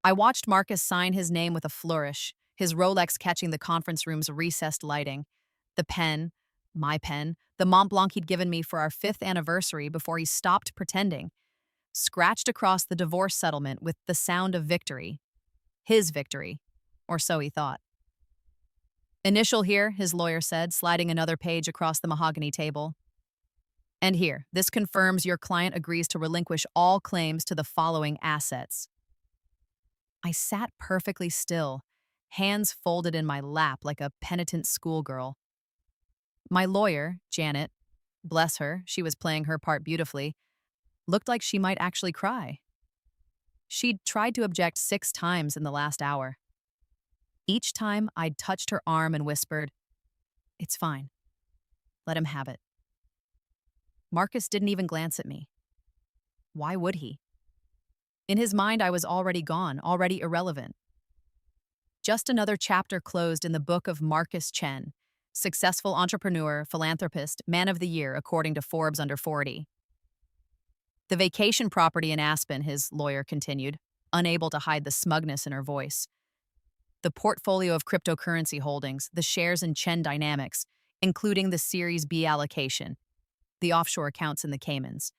I watched Marcus sign his name with a flourish, his Rolex catching the conference room's recessed lighting. The pen, my pen, the Mont Blanc he'd given me for our 5th anniversary before he stopped pretending, scratched across the divorce settlement with the sound of victory. His victory. Or so he thought. Initial here, his lawyer said, sliding another page across the mahogany table. And here, this confirms your client agrees to relinquish all claims to the following assets. I sat perfectly still, hands folded in my lap like a penitent schoolgirl. My lawyer, Janet, bless her, she was playing her part beautifully, looked like she might actually cry. She'd tried to object 6 times in the last hour. Each time I'd touched her arm and whispered, "It's fine. Let him have it." Marcus didn't even glance at me. Why would he? In his mind, I was already gone, already irrelevant. Just another chapter closed in the book of Marcus Chen, successful entrepreneur, philanthropist, man of the year, according to Forbes Under 40. The vacation property in Aspen, his lawyer continued, unable to hide the smugness in her voice. The portfolio of cryptocurrency holdings, the shares in Chen Dynamics, including the Series B allocation, the offshore accounts in the Caymans,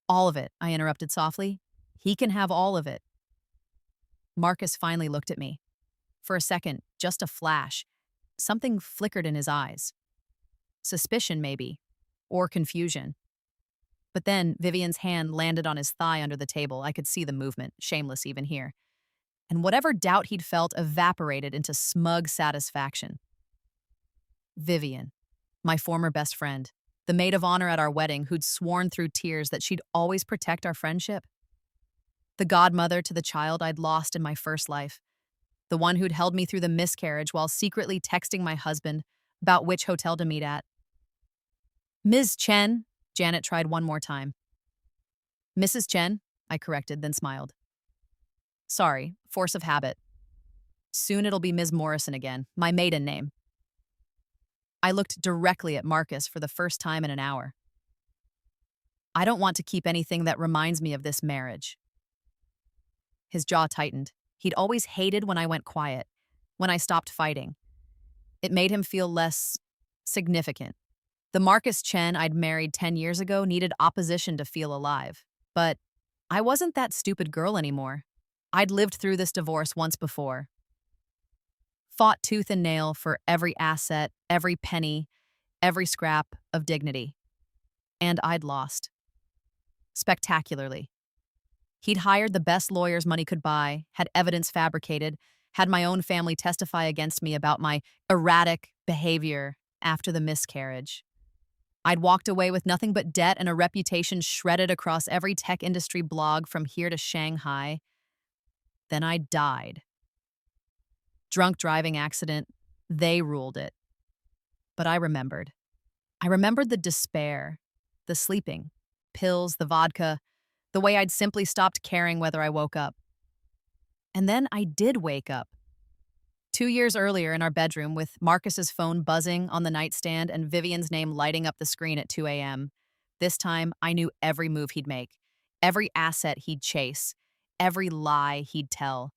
all of it, I interrupted softly. He can have all of it. Marcus finally looked at me. For a second, just a flash, something flickered in his eyes. Suspicion, maybe, or confusion. But then Vivian's hand landed on his thigh under the table. I could see the movement, shameless even here. And whatever doubt he'd felt evaporated into smug satisfaction. Vivian, my former best friend, the maid of honor at our wedding who'd sworn through tears that she'd always protect our friendship. The godmother to the child I'd lost in my first life. The one who'd held me through the miscarriage while secretly texting my husband about which hotel to meet at. Ms. Chen, Janet tried one more time. Mrs. Chen, I corrected, then smiled. Sorry, force of habit. Soon it'll be Ms. Morrison again, my maiden name. I looked directly at Marcus for the first time in an hour. I don't want to keep anything that reminds me of this marriage. His jaw tightened. He'd always hated when I went quiet, when I stopped fighting. It made him feel less significant. The Marcus Chen I'd married 10 years ago needed opposition to feel alive. But I wasn't that stupid girl anymore. I'd lived through this divorce once before. Fought tooth and nail for every asset, every penny, every scrap of dignity. And I'd lost. Spectacularly. He'd hired the best lawyers money could buy, had evidence fabricated, had my own family testify against me about my erratic behavior after the miscarriage. I'd walked away with nothing but debt and a reputation shredded across every tech industry blog from here to Shanghai. Then I died. Drunk driving accident, they ruled it. But I remembered. I remembered the despair, the sleeping, pills, the vodka, the way I'd simply stopped caring whether I woke up. And then I did wake up. 2 years earlier in our bedroom with Marcus's phone buzzing on the nightstand and Vivian's name lighting up the screen at 2 a.m. This time, I knew every move he'd make, every asset he'd chase, every lie he'd tell.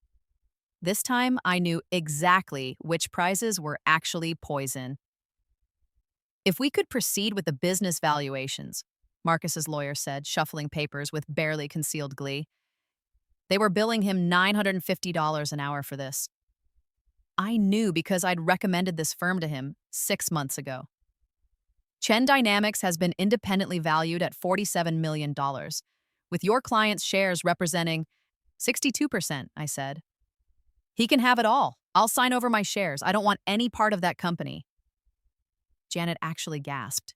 This time, I knew exactly which prizes were actually poison. If we could proceed with the business valuations, Marcus's lawyer said, shuffling papers with barely concealed glee. They were billing him $950 an hour for this. I knew because I'd recommended this firm to him 6 months ago. Chen Dynamics has been independently valued at $47 million, with your client's shares representing 62%, I said. He can have it all. I'll sign over my shares. I don't want any part of that company. Janet actually gasped.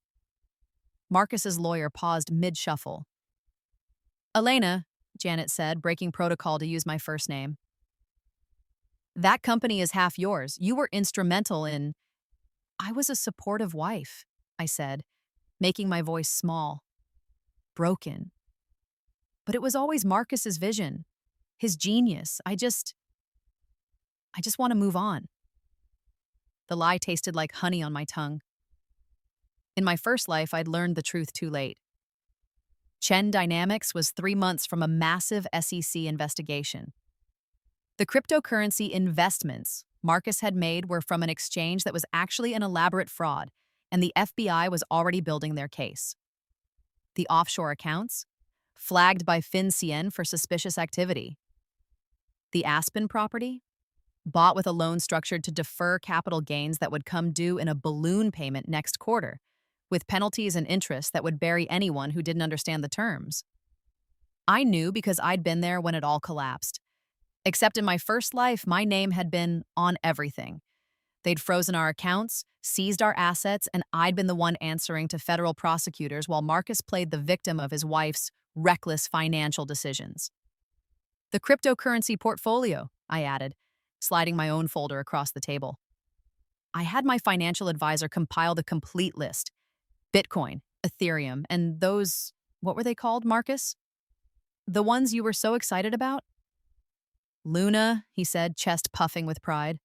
Marcus's lawyer paused mid-shuffle. Elena, Janet said, breaking protocol to use my first name. That company is half yours. You were instrumental in... I was a supportive wife, I said, making my voice small. Broken. But it was always Marcus's vision, his genius. I just want to move on. The lie tasted like honey on my tongue. In my first life, I'd learned the truth too late. Chen Dynamics was 3 months from a massive SEC investigation. The cryptocurrency investments Marcus had made were from an exchange that was actually an elaborate fraud, and the FBI was already building their case. The offshore accounts? Flagged by FinCEN for suspicious activity. The Aspen property? Bought with a loan structured to defer capital gains that would come due in a balloon payment next quarter, with penalties and interest that would bury anyone who didn't understand the terms. I knew because I'd been there when it all collapsed. Except in my first life, my name had been on everything. They'd frozen our accounts, seized our assets, and I'd been the one answering to federal prosecutors while Marcus played the victim of his wife's reckless financial decisions. The cryptocurrency portfolio, I added, sliding my own folder across the table. I had my financial advisor compile the complete list. Bitcoin, Ethereum, and those, what were they called, Marcus? The ones you were so excited about? Luna, he said, chest puffing with pride.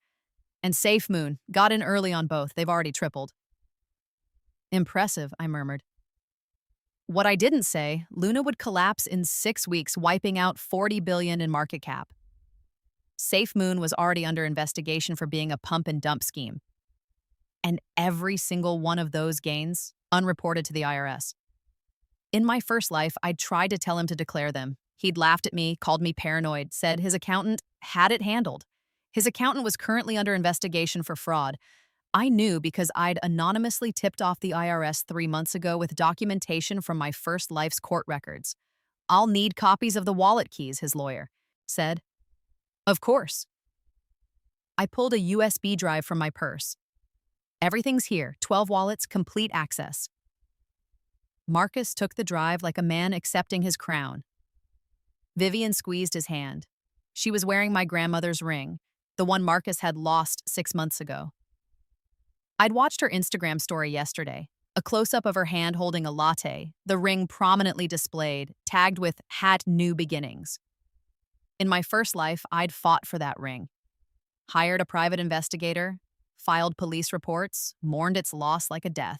And SafeMoon, got in early on both. They've already tripled. Impressive, I murmured. What I didn't say, Luna would collapse in 6 weeks, wiping out $40 billion in market cap. SafeMoon was already under investigation for being a pump and dump scheme. And every single one of those gains, unreported to the IRS. In my first life, I'd tried to tell him to declare them. He'd laughed at me, called me paranoid, said his accountant had it handled. His accountant was currently under investigation for fraud. I knew because I'd anonymously tipped off the IRS 3 months ago with documentation from my first life's court records. I'll need copies of the wallet keys, his lawyer said. Of course. I pulled a USB drive from my purse. Everything's here, 12 wallets, complete access. Marcus took the drive like a man accepting his crown. Vivian squeezed his hand. She was wearing my grandmother's ring, the one Marcus had lost 6 months ago. I'd watched her Instagram story yesterday, a close-up of her hand holding a latte, the ring prominently displayed, tagged with "Had New Beginnings." In my first life, I'd fought for that ring. Hired a private investigator, filed police reports, mourned its loss like a death.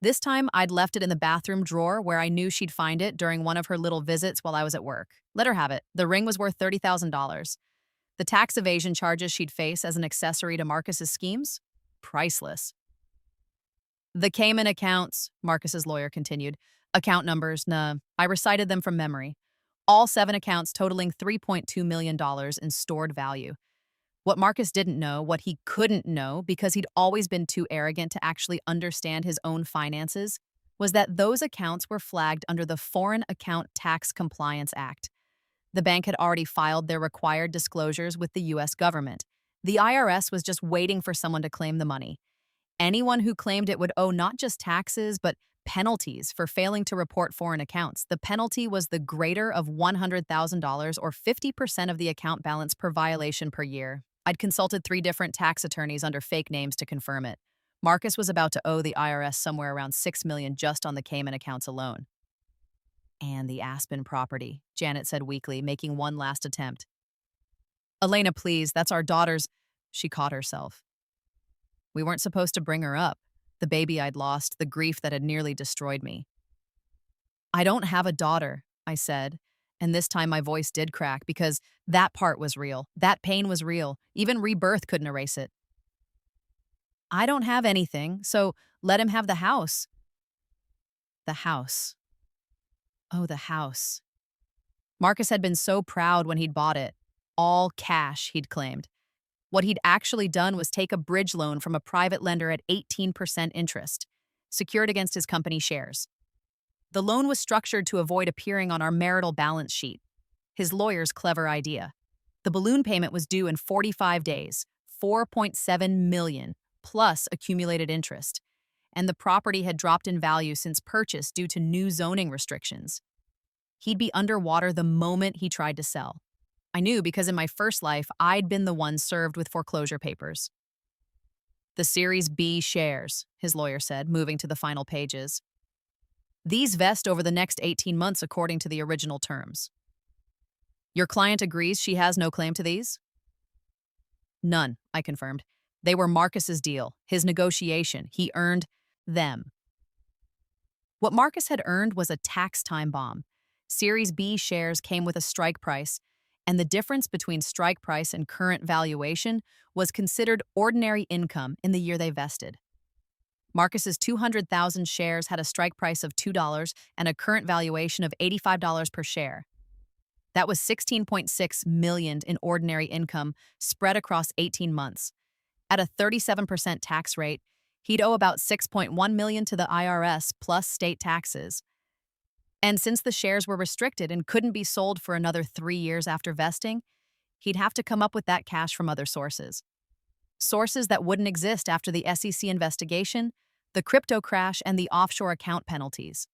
This time, I'd left it in the bathroom drawer where I knew she'd find it during one of her little visits while I was at work. Let her have it. The ring was worth $30,000. The tax evasion charges she'd face as an accessory to Marcus's schemes? Priceless. The Cayman accounts, Marcus's lawyer continued. Account numbers, nah. I recited them from memory. All 7 accounts totaling $3.2 million in stored value. What Marcus didn't know, what he couldn't know, because he'd always been too arrogant to actually understand his own finances, was that those accounts were flagged under the Foreign Account Tax Compliance Act. The bank had already filed their required disclosures with the U.S. government. The IRS was just waiting for someone to claim the money. Anyone who claimed it would owe not just taxes, but penalties for failing to report foreign accounts. The penalty was the greater of $100,000 or 50% of the account balance per violation per year. I'd consulted 3 different tax attorneys under fake names to confirm it. Marcus was about to owe the IRS somewhere around $6 million just on the Cayman accounts alone. And the Aspen property, Janet said weakly, making one last attempt. Elena, please, that's our daughter's. She caught herself. We weren't supposed to bring her up. The baby I'd lost, the grief that had nearly destroyed me. I don't have a daughter, I said, and this time my voice did crack because that part was real. That pain was real. Even Rebirth couldn't erase it. I don't have anything, so let him have the house. The house. Oh, the house. Marcus had been so proud when he'd bought it. All cash, he'd claimed. What he'd actually done was take a bridge loan from a private lender at 18% interest, secured against his company shares. The loan was structured to avoid appearing on our marital balance sheet. His lawyer's clever idea. The balloon payment was due in 45 days, $4.7 million, plus accumulated interest. And the property had dropped in value since purchase due to new zoning restrictions. He'd be underwater the moment he tried to sell. I knew because in my first life, I'd been the one served with foreclosure papers. The Series B shares, his lawyer said, moving to the final pages. These vest over the next 18 months according to the original terms. Your client agrees she has no claim to these? None, I confirmed. They were Marcus's deal, his negotiation. He earned them. What Marcus had earned was a tax time bomb. Series B shares came with a strike price, and the difference between strike price and current valuation was considered ordinary income in the year they vested. Marcus's 200,000 shares had a strike price of $2 and a current valuation of $85 per share. That was 16.6 million in ordinary income spread across 18 months. At a 37% tax rate, he'd owe about 6.1 million to the IRS plus state taxes. And since the shares were restricted and couldn't be sold for another 3 years after vesting, he'd have to come up with that cash from other sources. Sources that wouldn't exist after the SEC investigation, the crypto crash, and the offshore account penalties.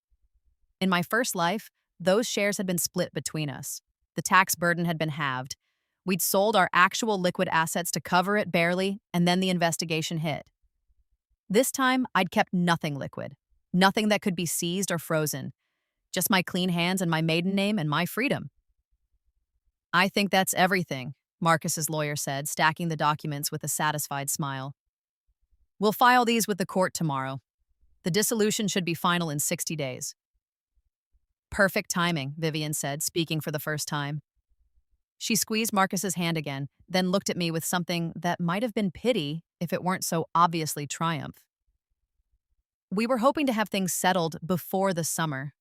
In my first life, those shares had been split between us. The tax burden had been halved. We'd sold our actual liquid assets to cover it barely, and then the investigation hit. This time, I'd kept nothing liquid, nothing that could be seized or frozen, just my clean hands and my maiden name and my freedom. I think that's everything, Marcus's lawyer said, stacking the documents with a satisfied smile. We'll file these with the court tomorrow. The dissolution should be final in 60 days. Perfect timing, Vivian said, speaking for the first time. She squeezed Marcus's hand again, then looked at me with something that might have been pity if it weren't so obviously triumph. We were hoping to have things settled before the summer.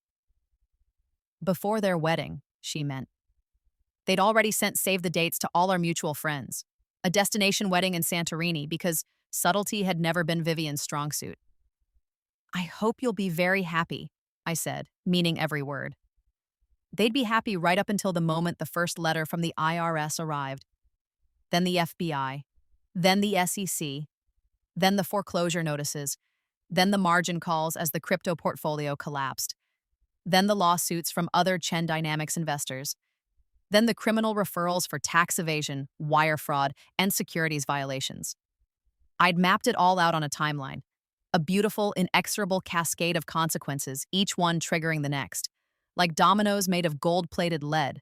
Before their wedding, she meant. They'd already sent save the dates to all our mutual friends. A destination wedding in Santorini because subtlety had never been Vivian's strong suit. I hope you'll be very happy, I said, meaning every word. They'd be happy right up until the moment the first letter from the IRS arrived. Then the FBI. Then the SEC. Then the foreclosure notices. Then the margin calls as the crypto portfolio collapsed. Then the lawsuits from other Chen Dynamics investors. Then the criminal referrals for tax evasion, wire fraud, and securities violations. I'd mapped it all out on a timeline. A beautiful, inexorable cascade of consequences, each one triggering the next, like dominoes made of gold-plated lead.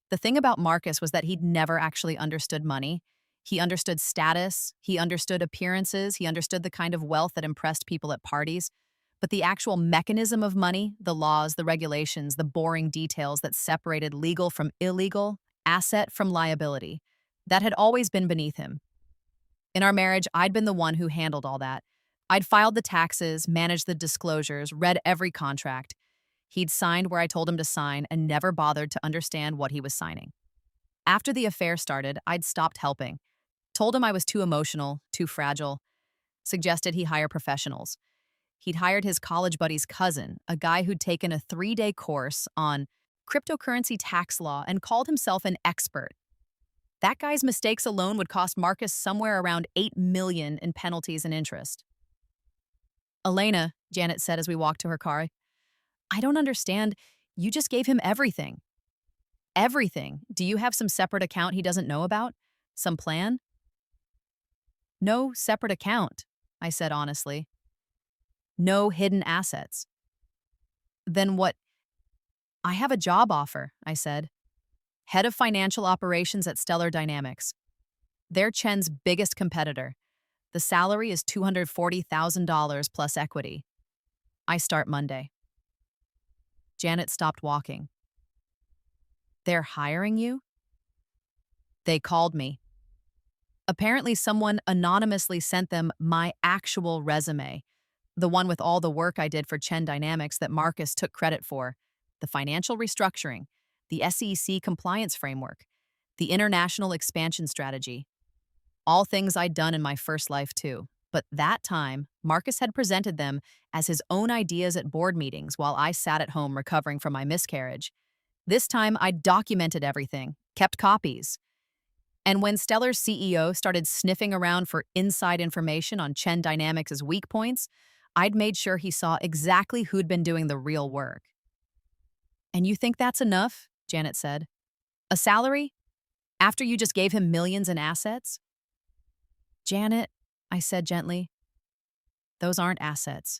The thing about Marcus was that he'd never actually understood money. He understood status, he understood appearances, he understood the kind of wealth that impressed people at parties. But the actual mechanism of money, the laws, the regulations, the boring details that separated legal from illegal, asset from liability, that had always been beneath him. In our marriage, I'd been the one who handled all that. I'd filed the taxes, managed the disclosures, read every contract. He'd signed where I told him to sign and never bothered to understand what he was signing. After the affair started, I'd stopped helping. Told him I was too emotional, too fragile. Suggested he hire professionals. He'd hired his college buddy's cousin, a guy who'd taken a 3-day course on cryptocurrency tax law and called himself an expert. That guy's mistakes alone would cost Marcus somewhere around $8 million in penalties and interest. Elena, Janet said as we walked to her car, I don't understand. You just gave him everything. Everything. Do you have some separate account he doesn't know about? Some plan? No separate account, I said honestly. No hidden assets. Then what? I have a job offer, I said. Head of financial operations at Stellar Dynamics. They're Chen's biggest competitor. The salary is $240,000 plus equity. I start Monday. Janet stopped walking. They're hiring you? They called me. Apparently someone anonymously sent them my actual resume, the one with all the work I did for Chen Dynamics that Marcus took credit for, the financial restructuring, the SEC compliance framework, the international expansion strategy. All things I'd done in my first life too. But that time, Marcus had presented them as his own ideas at board meetings while I sat at home recovering from my miscarriage. This time, I'd documented everything, kept copies. And when Stellar's CEO started sniffing around for inside information on Chen Dynamics' weak points, I'd made sure he saw exactly who'd been doing the real work. And you think that's enough? Janet said. A salary? After you just gave him millions in assets? Janet, I said gently, those aren't assets.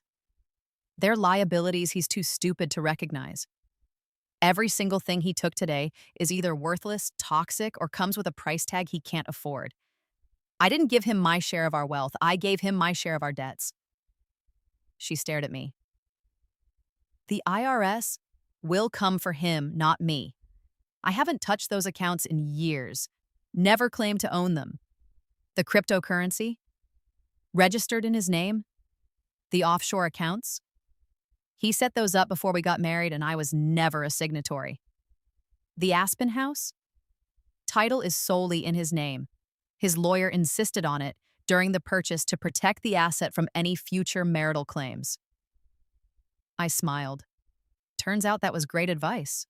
They're liabilities he's too stupid to recognize. Every single thing he took today is either worthless, toxic, or comes with a price tag he can't afford. I didn't give him my share of our wealth. I gave him my share of our debts. She stared at me. The IRS will come for him, not me. I haven't touched those accounts in years. Never claimed to own them. The cryptocurrency? Registered in his name? The offshore accounts? He set those up before we got married, and I was never a signatory. The Aspen House? Title is solely in his name. His lawyer insisted on it during the purchase to protect the asset from any future marital claims. I smiled. Turns out that was great advice.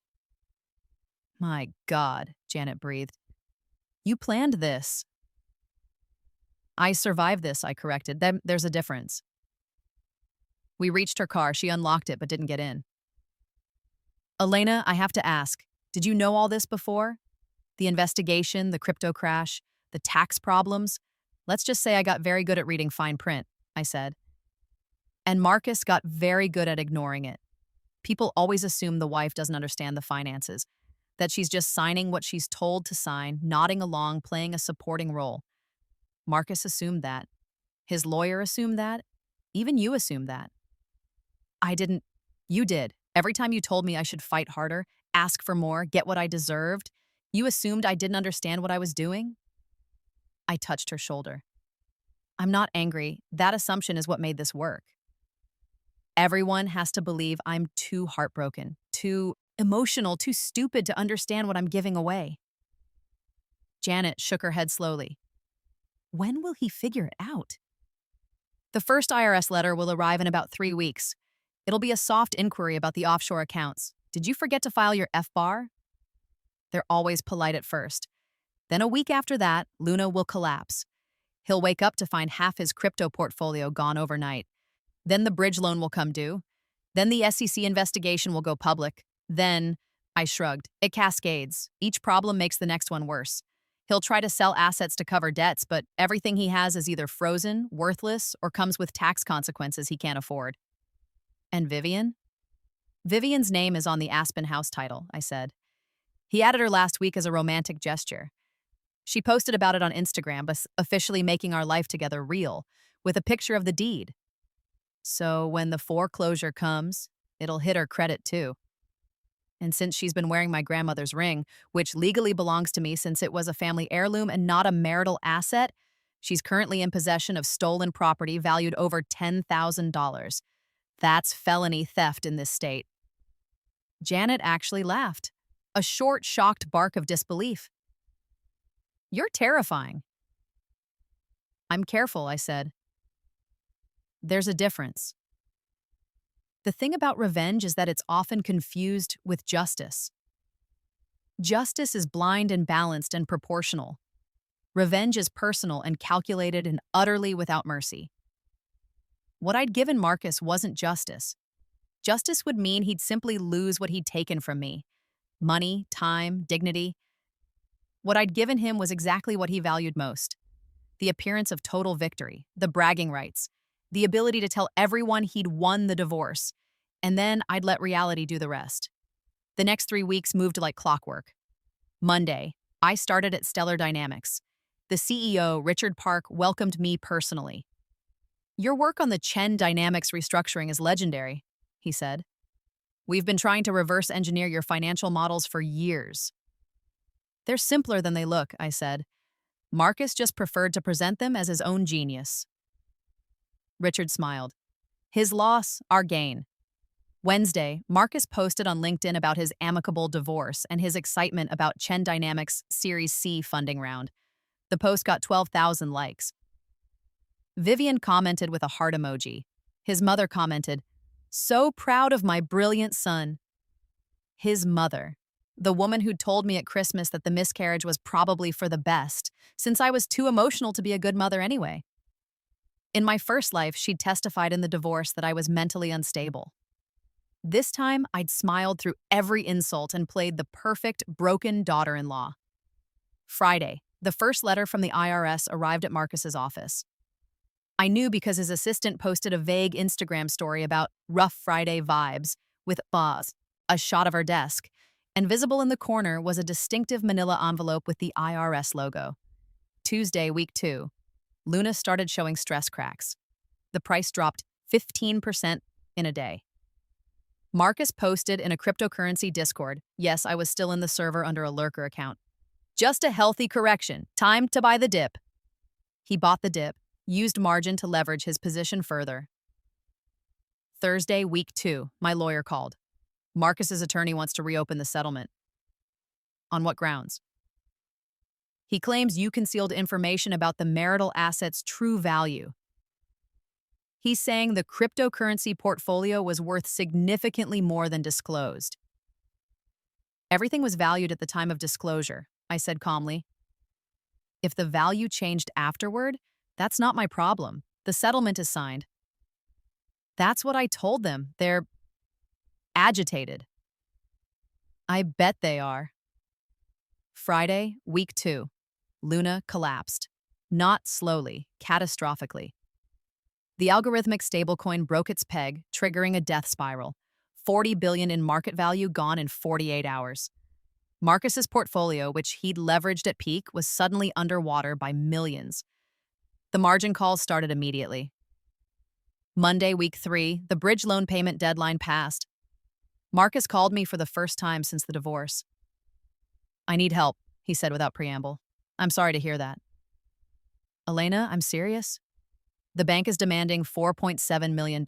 My God, Janet breathed. You planned this. I survived this, I corrected. There's a difference. We reached her car. She unlocked it but didn't get in. Elena, I have to ask, did you know all this before? The investigation, the crypto crash, the tax problems? Let's just say I got very good at reading fine print, I said. And Marcus got very good at ignoring it. People always assume the wife doesn't understand the finances, that she's just signing what she's told to sign, nodding along, playing a supporting role. Marcus assumed that. His lawyer assumed that. Even you assumed that. I didn't. You did. Every time you told me I should fight harder, ask for more, get what I deserved, you assumed I didn't understand what I was doing? I touched her shoulder. I'm not angry. That assumption is what made this work. Everyone has to believe I'm too heartbroken, too emotional, too stupid to understand what I'm giving away. Janet shook her head slowly. When will he figure it out? The first IRS letter will arrive in about 3 weeks. It'll be a soft inquiry about the offshore accounts. Did you forget to file your FBAR? They're always polite at first. Then a week after that, Luna will collapse. He'll wake up to find half his crypto portfolio gone overnight. Then the bridge loan will come due. Then the SEC investigation will go public. Then, I shrugged, it cascades. Each problem makes the next one worse. He'll try to sell assets to cover debts, but everything he has is either frozen, worthless, or comes with tax consequences he can't afford. And Vivian? Vivian's name is on the Aspen House title, I said. He added her last week as a romantic gesture. She posted about it on Instagram, officially making our life together real, with a picture of the deed. So when the foreclosure comes, it'll hit her credit too. And since she's been wearing my grandmother's ring, which legally belongs to me since it was a family heirloom and not a marital asset, she's currently in possession of stolen property valued over $10,000. That's felony theft in this state. Janet actually laughed, a short, shocked bark of disbelief. You're terrifying. I'm careful, I said. There's a difference. The thing about revenge is that it's often confused with justice. Justice is blind and balanced and proportional. Revenge is personal and calculated and utterly without mercy. What I'd given Marcus wasn't justice. Justice would mean he'd simply lose what he'd taken from me. Money, time, dignity. What I'd given him was exactly what he valued most. The appearance of total victory, the bragging rights, the ability to tell everyone he'd won the divorce, and then I'd let reality do the rest. The next 3 weeks moved like clockwork. Monday, I started at Stellar Dynamics. The CEO, Richard Park, welcomed me personally. Your work on the Chen Dynamics restructuring is legendary, he said. We've been trying to reverse engineer your financial models for years. They're simpler than they look, I said. Marcus just preferred to present them as his own genius. Richard smiled. His loss, our gain. Wednesday, Marcus posted on LinkedIn about his amicable divorce and his excitement about Chen Dynamics' Series C funding round. The post got 12,000 likes. Vivian commented with a heart emoji. His mother commented, "So proud of my brilliant son." His mother, the woman who'd told me at Christmas that the miscarriage was probably for the best, since I was too emotional to be a good mother anyway. In my first life, she'd testified in the divorce that I was mentally unstable. This time, I'd smiled through every insult and played the perfect broken daughter-in-law. Friday, the first letter from the IRS arrived at Marcus's office. I knew because his assistant posted a vague Instagram story about rough Friday vibes with a shot of our desk, and visible in the corner was a distinctive manila envelope with the IRS logo. Tuesday, week 2. Luna started showing stress cracks. The price dropped 15% in a day. Marcus posted in a cryptocurrency Discord. Yes, I was still in the server under a lurker account. Just a healthy correction. Time to buy the dip. He bought the dip, used margin to leverage his position further. Thursday, week 2, my lawyer called. Marcus's attorney wants to reopen the settlement. On what grounds? He claims you concealed information about the marital asset's true value. He's saying the cryptocurrency portfolio was worth significantly more than disclosed. Everything was valued at the time of disclosure, I said calmly. If the value changed afterward, that's not my problem. The settlement is signed. That's what I told them. They're agitated. I bet they are. Friday, week 2. Luna collapsed. Not slowly, catastrophically. The algorithmic stablecoin broke its peg, triggering a death spiral. $40 billion in market value gone in 48 hours. Marcus's portfolio, which he'd leveraged at peak, was suddenly underwater by millions. The margin calls started immediately. Monday, week 3, the bridge loan payment deadline passed. Marcus called me for the first time since the divorce. I need help, he said without preamble. I'm sorry to hear that. Elena, I'm serious. The bank is demanding $4.7 million.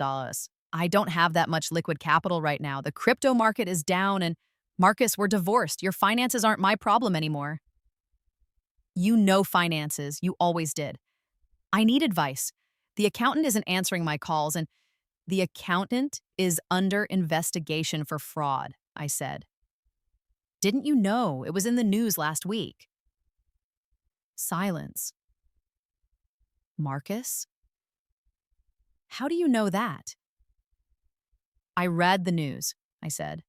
I don't have that much liquid capital right now. The crypto market is down and, Marcus, we're divorced. Your finances aren't my problem anymore. You know finances. You always did. I need advice. The accountant isn't answering my calls and the accountant is under investigation for fraud, I said. Didn't you know? It was in the news last week. Silence. Marcus? How do you know that? I read the news, I said.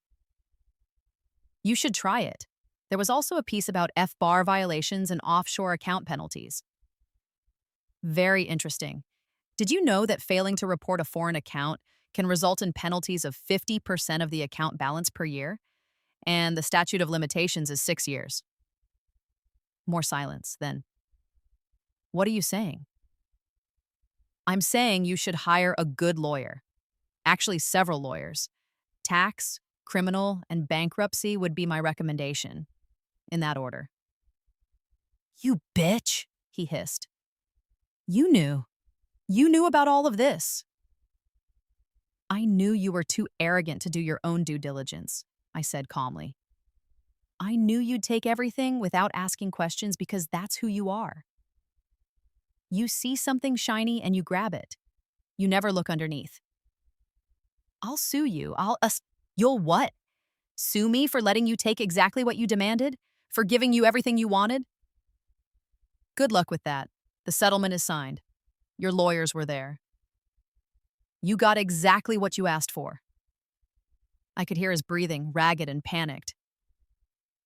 You should try it. There was also a piece about FBAR violations and offshore account penalties. Very interesting. Did you know that failing to report a foreign account can result in penalties of 50% of the account balance per year? And the statute of limitations is 6 years. More silence, then. What are you saying? I'm saying you should hire a good lawyer. Actually, several lawyers. Tax, criminal, and bankruptcy would be my recommendation. In that order. You bitch, he hissed. You knew. You knew about all of this. I knew you were too arrogant to do your own due diligence, I said calmly. I knew you'd take everything without asking questions because that's who you are. You see something shiny and you grab it. You never look underneath. I'll sue you. You'll what? Sue me for letting you take exactly what you demanded? For giving you everything you wanted? Good luck with that. The settlement is signed. Your lawyers were there. You got exactly what you asked for. I could hear his breathing, ragged and panicked.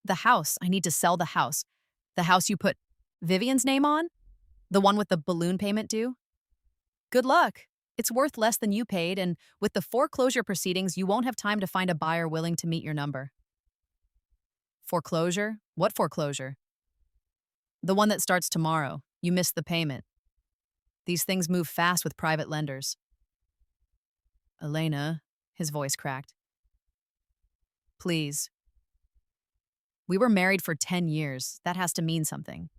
The house. I need to sell the house. The house you put Vivian's name on? The one with the balloon payment due? Good luck. It's worth less than you paid, and with the foreclosure proceedings, you won't have time to find a buyer willing to meet your number. Foreclosure? What foreclosure? The one that starts tomorrow. You missed the payment. These things move fast with private lenders. Elena, his voice cracked. Please. We were married for 10 years. That has to mean something.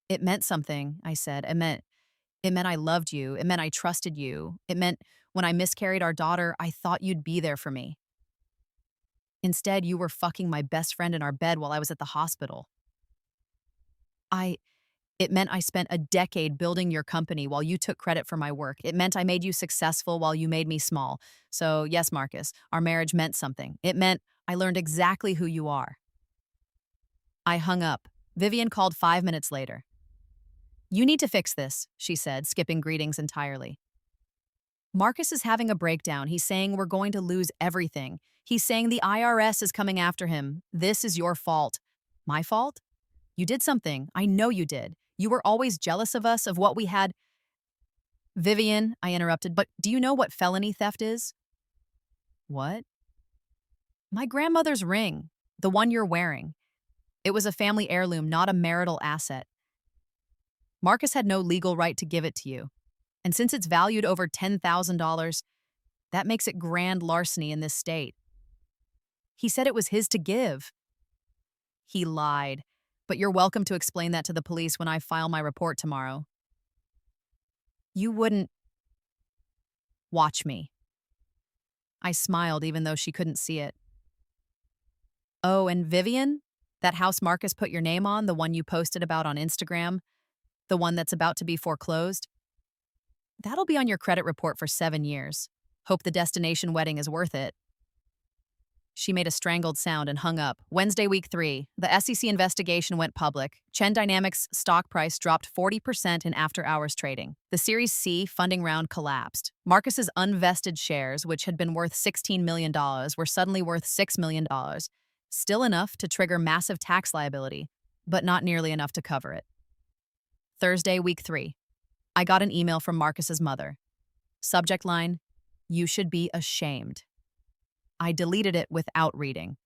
It meant something, I said. It meant I loved you. It meant I trusted you. It meant when I miscarried our daughter, I thought you'd be there for me. Instead, you were fucking my best friend in our bed while I was at the hospital. It meant I spent a decade building your company while you took credit for my work. It meant I made you successful while you made me small. So, yes, Marcus, our marriage meant something. It meant I learned exactly who you are. I hung up. Vivian called 5 minutes later. You need to fix this, she said, skipping greetings entirely. Marcus is having a breakdown. He's saying we're going to lose everything. He's saying the IRS is coming after him. This is your fault. My fault? You did something. I know you did. You were always jealous of us, of what we had. Vivian, I interrupted, but do you know what felony theft is? What? My grandmother's ring, the one you're wearing. It was a family heirloom, not a marital asset. Marcus had no legal right to give it to you. And since it's valued over $10,000, That makes it grand larceny in this state. He said it was his to give. He lied. But you're welcome to explain that to the police when I file my report tomorrow. You wouldn't watch me. I smiled even though she couldn't see it. Oh, and Vivian? That house Marcus put your name on, the one you posted about on Instagram? The one that's about to be foreclosed? That'll be on your credit report for 7 years. Hope the destination wedding is worth it. She made a strangled sound and hung up. Wednesday, week 3. The SEC investigation went public. Chen Dynamics' stock price dropped 40% in after-hours trading. The Series C funding round collapsed. Marcus's unvested shares, which had been worth $16 million, were suddenly worth $6 million. Still enough to trigger massive tax liability, but not nearly enough to cover it. Thursday, week 3. I got an email from Marcus's mother. Subject line, "You should be ashamed." I deleted it without reading.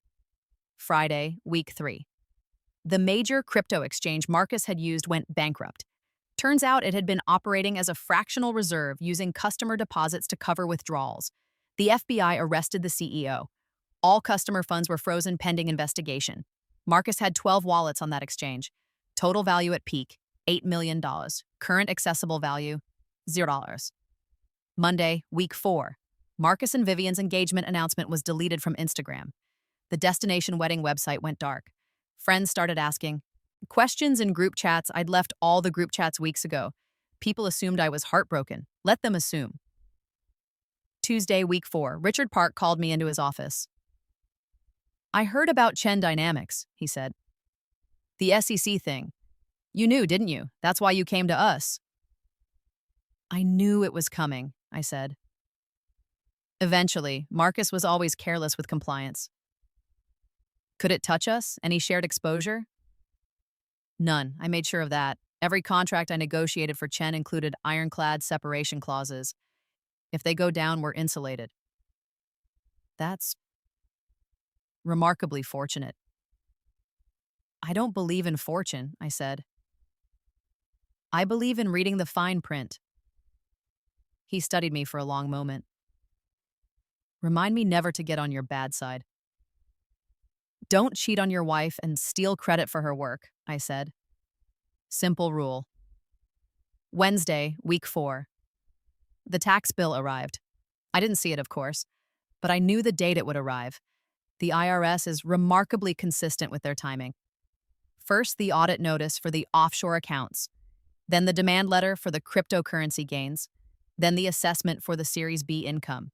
Friday, week 3. The major crypto exchange Marcus had used went bankrupt. Turns out it had been operating as a fractional reserve using customer deposits to cover withdrawals. The FBI arrested the CEO. All customer funds were frozen pending investigation. Marcus had 12 wallets on that exchange. Total value at peak, $8 million. Current accessible value, $0. Monday, week 4. Marcus and Vivian's engagement announcement was deleted from Instagram. The destination wedding website went dark. Friends started asking questions in group chats. I'd left all the group chats weeks ago. People assumed I was heartbroken. Let them assume. Tuesday, week 4. Richard Park called me into his office. I heard about Chen Dynamics, he said. The SEC thing. You knew, didn't you? That's why you came to us. I knew it was coming, I said. Eventually, Marcus was always careless with compliance. Could it touch us? Any shared exposure? None. I made sure of that. Every contract I negotiated for Chen included ironclad separation clauses. If they go down, we're insulated. That's remarkably fortunate. I don't believe in fortune, I said. I believe in reading the fine print. He studied me for a long moment. Remind me never to get on your bad side. Don't cheat on your wife and steal credit for her work, I said. Simple rule. Wednesday, week 4. The tax bill arrived. I didn't see it, of course, but I knew the date it would arrive. The IRS is remarkably consistent with their timing. First, the audit notice for the offshore accounts, then the demand letter for the cryptocurrency gains, then the assessment for the Series B income.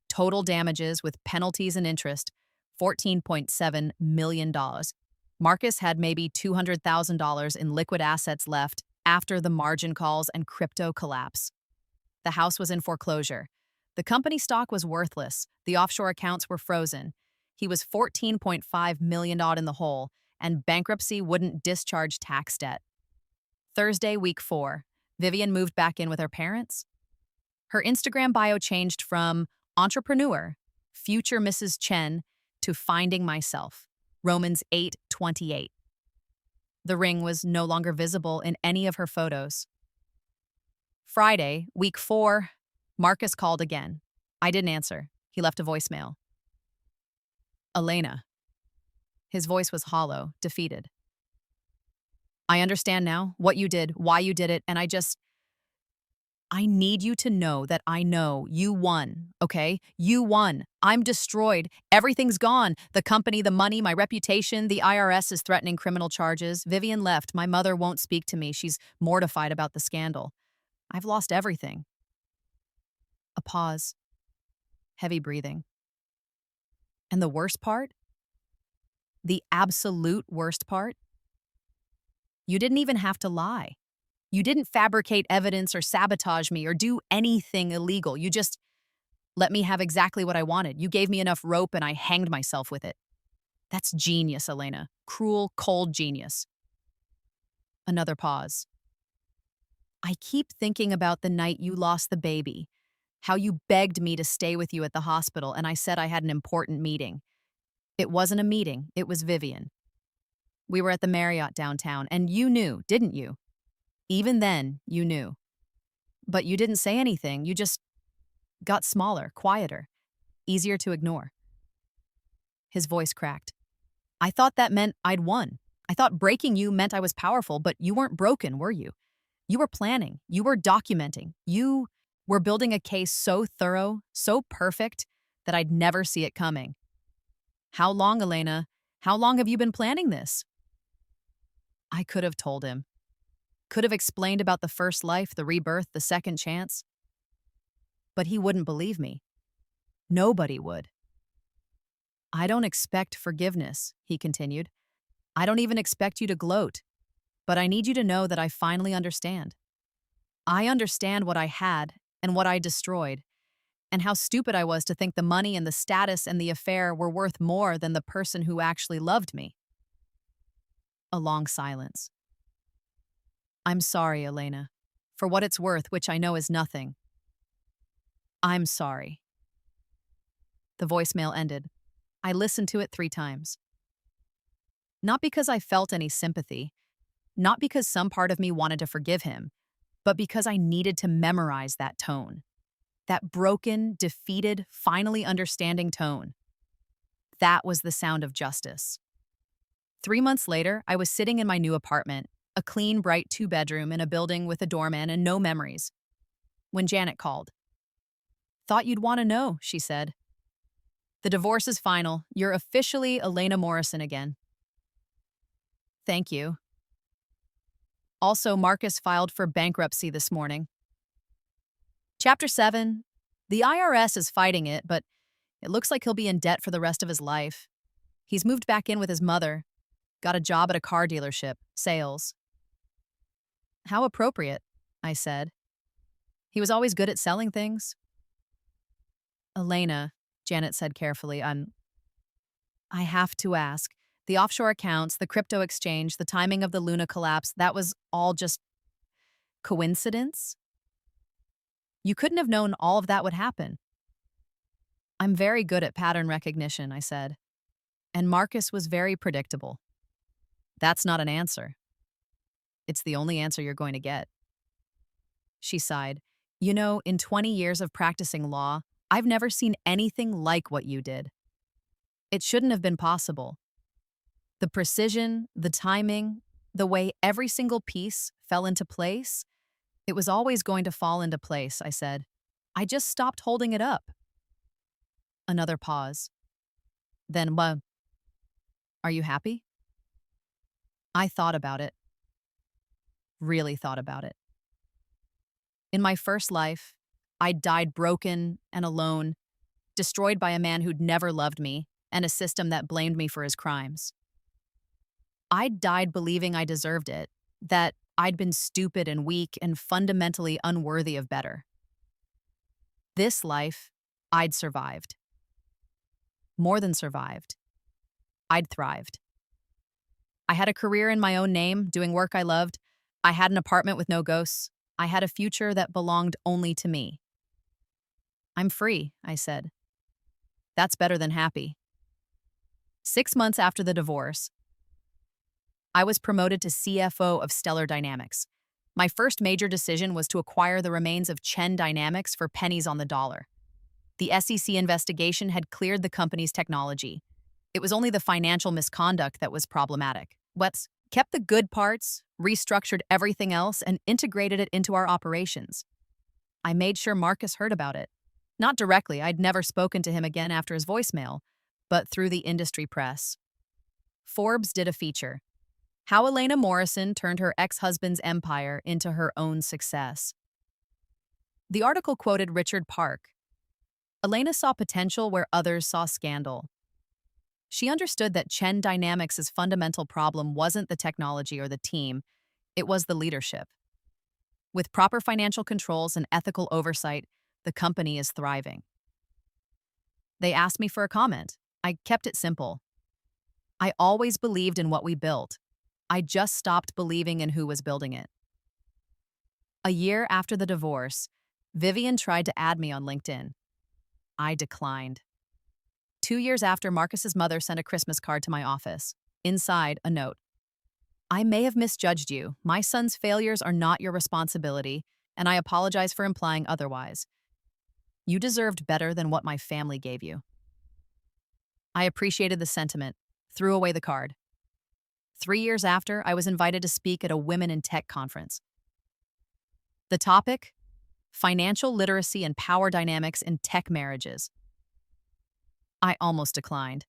Total damages with penalties and interest, $14.7 million. Marcus had maybe $200,000 in liquid assets left after the margin calls and crypto collapse. The house was in foreclosure. The company stock was worthless. The offshore accounts were frozen. He was $14.5 million in the hole, and bankruptcy wouldn't discharge tax debt. Thursday, week 4. Vivian moved back in with her parents. Her Instagram bio changed from entrepreneur, future Mrs. Chen, to finding myself, Romans 8:28. The ring was no longer visible in any of her photos. Friday, week 4, Marcus called again. I didn't answer. He left a voicemail. Elena. His voice was hollow, defeated. I understand now what you did, why you did it, and I need you to know that I know you won, okay? You won. I'm destroyed. Everything's gone. The company, the money, my reputation, the IRS is threatening criminal charges. Vivian left. My mother won't speak to me. She's mortified about the scandal. I've lost everything. A pause. Heavy breathing. And the worst part? The absolute worst part? You didn't even have to lie. You didn't fabricate evidence or sabotage me or do anything illegal. You just let me have exactly what I wanted. You gave me enough rope and I hanged myself with it. That's genius, Elena. Cruel, cold genius. Another pause. I keep thinking about the night you lost the baby, how you begged me to stay with you at the hospital and I said I had an important meeting. It wasn't a meeting, it was Vivian. We were at the Marriott downtown and you knew, didn't you? Even then, you knew. But you didn't say anything, you just got smaller, quieter, easier to ignore. His voice cracked. I thought that meant I'd won. I thought breaking you meant I was powerful, but you weren't broken, were you? You were planning. You were documenting. You were building a case so thorough, so perfect, that I'd never see it coming. How long, Elena? How long have you been planning this? I could have told him. Could have explained about the first life, the rebirth, the second chance. But he wouldn't believe me. Nobody would. I don't expect forgiveness, he continued. I don't even expect you to gloat. But I need you to know that I finally understand. I understand what I had and what I destroyed, and how stupid I was to think the money and the status and the affair were worth more than the person who actually loved me. A long silence. I'm sorry, Elena, for what it's worth, which I know is nothing. I'm sorry. The voicemail ended. I listened to it 3 times. Not because I felt any sympathy, not because some part of me wanted to forgive him, but because I needed to memorize that tone. That broken, defeated, finally understanding tone. That was the sound of justice. 3 months later, I was sitting in my new apartment, a clean, bright 2-bedroom in a building with a doorman and no memories, when Janet called. Thought you'd want to know, she said. The divorce is final. You're officially Elena Morrison again. Thank you. Also, Marcus filed for bankruptcy this morning. Chapter 7. The IRS is fighting it, but it looks like he'll be in debt for the rest of his life. He's moved back in with his mother, got a job at a car dealership, sales. How appropriate, I said. He was always good at selling things. Elena, Janet said carefully, I have to ask. The offshore accounts, the crypto exchange, the timing of the Luna collapse, that was all just coincidence? You couldn't have known all of that would happen. I'm very good at pattern recognition, I said. And Marcus was very predictable. That's not an answer. It's the only answer you're going to get. She sighed. You know, in 20 years of practicing law, I've never seen anything like what you did. It shouldn't have been possible. The precision, the timing, the way every single piece fell into place, it was always going to fall into place, I said. I just stopped holding it up. Another pause. Then, well, are you happy? I thought about it. Really thought about it. In my first life, I died broken and alone, destroyed by a man who'd never loved me and a system that blamed me for his crimes. I died believing I deserved it, that I'd been stupid and weak and fundamentally unworthy of better. This life, I'd survived. More than survived. I'd thrived. I had a career in my own name, doing work I loved. I had an apartment with no ghosts. I had a future that belonged only to me. I'm free, I said. That's better than happy. 6 months after the divorce, I was promoted to CFO of Stellar Dynamics. My first major decision was to acquire the remains of Chen Dynamics for pennies on the dollar. The SEC investigation had cleared the company's technology. It was only the financial misconduct that was problematic. Wets kept the good parts, restructured everything else, and integrated it into our operations. I made sure Marcus heard about it. Not directly, I'd never spoken to him again after his voicemail, but through the industry press. Forbes did a feature. How Elena Morrison turned her ex-husband's empire into her own success. The article quoted Richard Park. Elena saw potential where others saw scandal. She understood that Chen Dynamics' fundamental problem wasn't the technology or the team, it was the leadership. With proper financial controls and ethical oversight, the company is thriving. They asked me for a comment. I kept it simple. I always believed in what we built. I just stopped believing in who was building it. A year after the divorce, Vivian tried to add me on LinkedIn. I declined. 2 years after, Marcus's mother sent a Christmas card to my office. Inside, a note. I may have misjudged you. My son's failures are not your responsibility, and I apologize for implying otherwise. You deserved better than what my family gave you. I appreciated the sentiment, threw away the card. 3 years after, I was invited to speak at a Women in Tech conference. The topic? Financial literacy and power dynamics in tech marriages. I almost declined,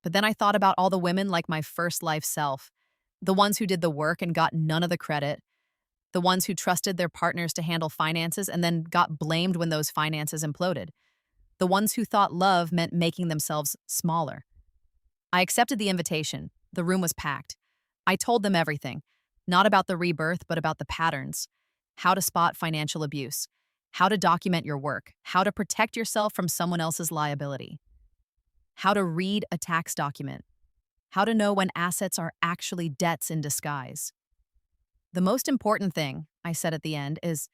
but then I thought about all the women like my first life self, the ones who did the work and got none of the credit, the ones who trusted their partners to handle finances and then got blamed when those finances imploded, the ones who thought love meant making themselves smaller. I accepted the invitation. The room was packed. I told them everything, not about the rebirth, but about the patterns, how to spot financial abuse, how to document your work, how to protect yourself from someone else's liability, how to read a tax document, how to know when assets are actually debts in disguise. The most important thing, I said at the end, is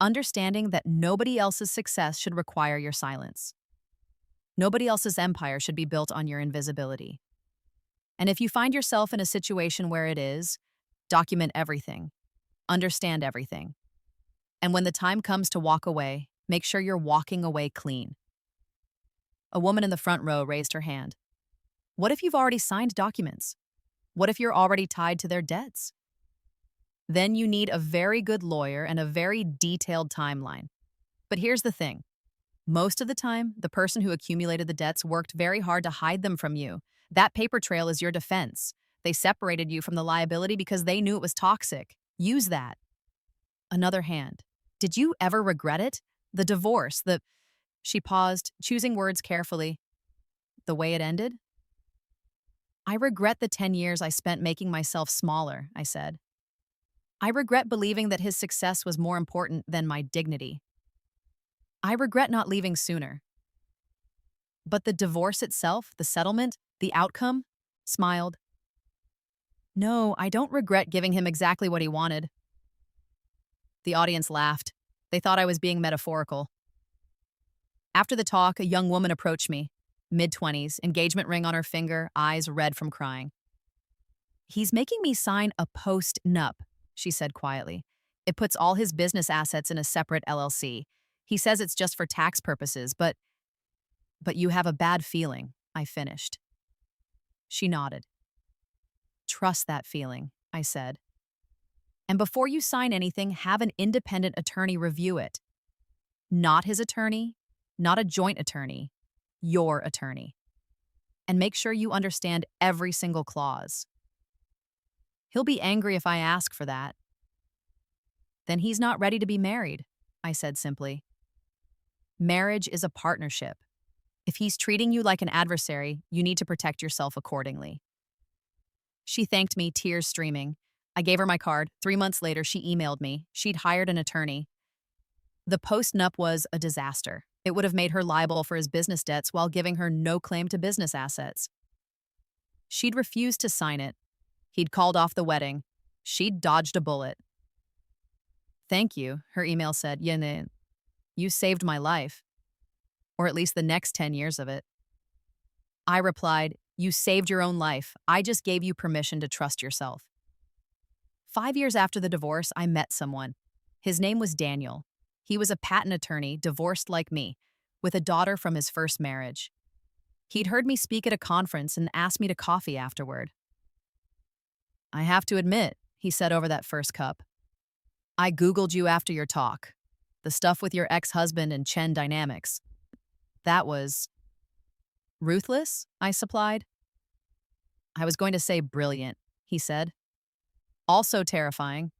understanding that nobody else's success should require your silence. Nobody else's empire should be built on your invisibility. And if you find yourself in a situation where it is, document everything, understand everything. And when the time comes to walk away, make sure you're walking away clean. A woman in the front row raised her hand. What if you've already signed documents? What if you're already tied to their debts? Then you need a very good lawyer and a very detailed timeline. But here's the thing. Most of the time, the person who accumulated the debts worked very hard to hide them from you. That paper trail is your defense. They separated you from the liability because they knew it was toxic. Use that. Another hand. Did you ever regret it? The divorce, She paused, choosing words carefully. The way it ended? I regret the 10 years I spent making myself smaller, I said. I regret believing that his success was more important than my dignity. I regret not leaving sooner. But the divorce itself, the settlement, the outcome, smiled. No, I don't regret giving him exactly what he wanted. The audience laughed. They thought I was being metaphorical. After the talk, a young woman approached me, mid-20s, engagement ring on her finger, eyes red from crying. He's making me sign a post-nup, she said quietly. It puts all his business assets in a separate LLC. He says it's just for tax purposes, but you have a bad feeling, I finished. She nodded. Trust that feeling, I said. And before you sign anything, have an independent attorney review it. Not his attorney, not a joint attorney, your attorney. And make sure you understand every single clause. He'll be angry if I ask for that. Then he's not ready to be married, I said simply. Marriage is a partnership. If he's treating you like an adversary, you need to protect yourself accordingly. She thanked me, tears streaming. I gave her my card. 3 months later, she emailed me. She'd hired an attorney. The post-nup was a disaster. It would have made her liable for his business debts while giving her no claim to business assets. She'd refused to sign it. He'd called off the wedding. She'd dodged a bullet. Thank you, her email said. You saved my life. Or at least the next 10 years of it. I replied, you saved your own life. I just gave you permission to trust yourself. 5 years after the divorce, I met someone. His name was Daniel. He was a patent attorney, divorced like me, with a daughter from his first marriage. He'd heard me speak at a conference and asked me to coffee afterward. I have to admit, he said over that first cup, I Googled you after your talk. The stuff with your ex-husband and Chen dynamics. That was ruthless, I supplied. I was going to say brilliant, he said. Also terrifying.